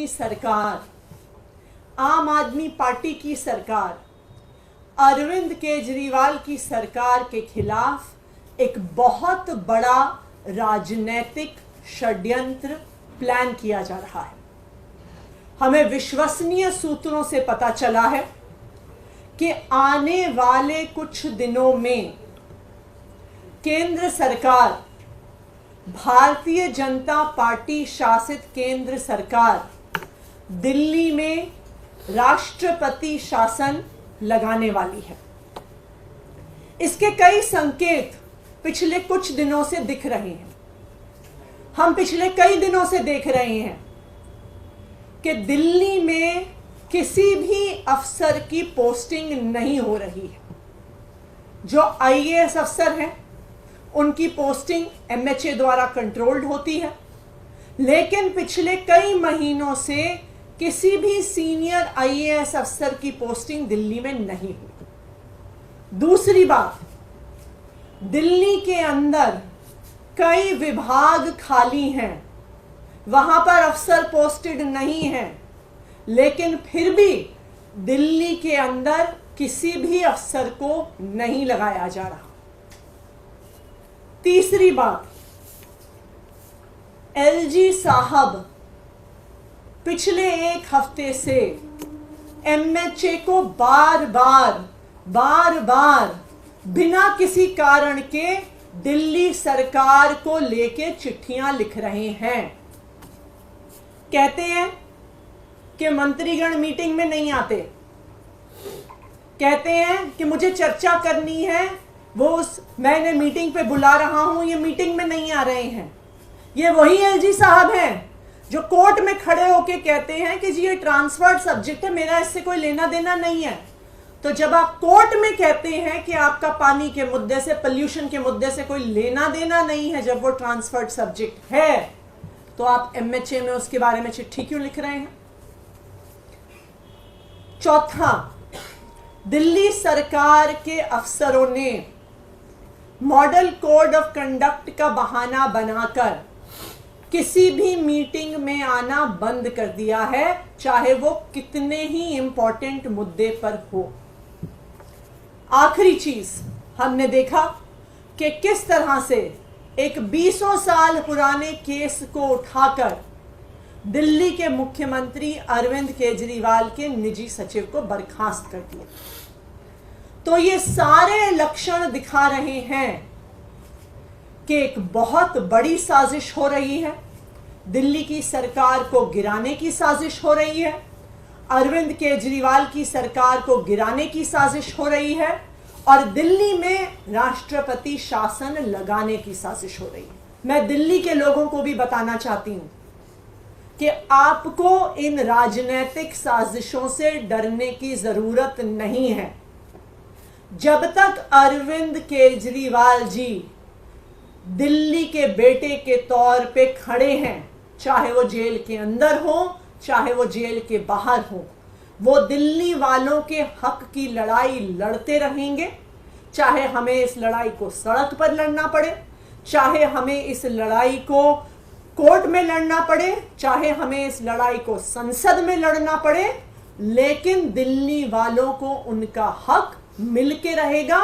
आदमी सरकार, आम आदमी पार्टी की सरकार, अरविंद केजरीवाल की सरकार के खिलाफ एक बहुत बड़ा राजनीतिक षड्यंत्र प्लान किया जा रहा है। हमें विश्वसनीय सूत्रों से पता चला है कि आने वाले कुछ दिनों में केंद्र सरकार, भारतीय जनता पार्टी शासित केंद्र सरकार दिल्ली में राष्ट्रपति शासन लगाने वाली है। इसके कई संकेत पिछले कुछ दिनों से दिख रहे हैं। हम पिछले कई दिनों से देख रहे हैं कि दिल्ली में किसी भी अफसर की पोस्टिंग नहीं हो रही है। जो आईएएस अफसर हैं उनकी पोस्टिंग एमएचए द्वारा कंट्रोल्ड होती है, लेकिन पिछले कई महीनों से किसी भी सीनियर आईएएस अफसर की पोस्टिंग दिल्ली में नहीं हुई। दूसरी बात, दिल्ली के अंदर कई विभाग खाली हैं, वहां पर अफसर पोस्टेड नहीं हैं, लेकिन फिर भी दिल्ली के अंदर किसी भी अफसर को नहीं लगाया जा रहा। तीसरी बात, एलजी साहब पिछले एक हफ्ते से एमएचए को बार बार बिना किसी कारण के दिल्ली सरकार को लेके चिट्ठियां लिख रहे हैं। कहते हैं कि मंत्रीगण मीटिंग में नहीं आते, कहते हैं कि मुझे चर्चा करनी है, मैंने मीटिंग पे बुला रहा हूं, ये मीटिंग में नहीं आ रहे हैं। ये वही एलजी साहब हैं जो कोर्ट में खड़े होके कहते हैं कि जी ये ट्रांसफर्ड सब्जेक्ट है, मेरा इससे कोई लेना देना नहीं है। तो जब आप कोर्ट में कहते हैं कि आपका पानी के मुद्दे से, पोल्यूशन के मुद्दे से कोई लेना देना नहीं है, जब वो ट्रांसफर्ड सब्जेक्ट है, तो आप एमएचए में उसके बारे में चिट्ठी क्यों लिख रहे हैं? चौथा, दिल्ली सरकार के अफसरों ने मॉडल कोड ऑफ कंडक्ट का बहाना बनाकर किसी भी मीटिंग में आना बंद कर दिया है, चाहे वो कितने ही इंपॉर्टेंट मुद्दे पर हो। आखिरी चीज, हमने देखा कि किस तरह से एक 20 साल पुराने केस को उठाकर दिल्ली के मुख्यमंत्री अरविंद केजरीवाल के निजी सचिव को बर्खास्त कर दिया। तो ये सारे लक्षण दिखा रहे हैं कि एक बहुत बड़ी साजिश हो रही है, दिल्ली की सरकार को गिराने की साजिश हो रही है, अरविंद केजरीवाल की सरकार को गिराने की साजिश हो रही है, और दिल्ली में राष्ट्रपति शासन लगाने की साजिश हो रही है। मैं दिल्ली के लोगों को भी बताना चाहती हूं कि आपको इन राजनीतिक साजिशों से डरने की जरूरत नहीं है। जब तक अरविंद केजरीवाल जी दिल्ली के बेटे के तौर पे खड़े हैं, चाहे वो जेल के अंदर हो, चाहे वो जेल के बाहर हो, वो दिल्ली वालों के हक की लड़ाई लड़ते रहेंगे। चाहे हमें इस लड़ाई को सड़क पर लड़ना पड़े, चाहे हमें इस लड़ाई को कोर्ट में लड़ना पड़े, चाहे हमें इस लड़ाई को संसद में लड़ना पड़े, लेकिन दिल्ली वालों को उनका हक मिल के रहेगा।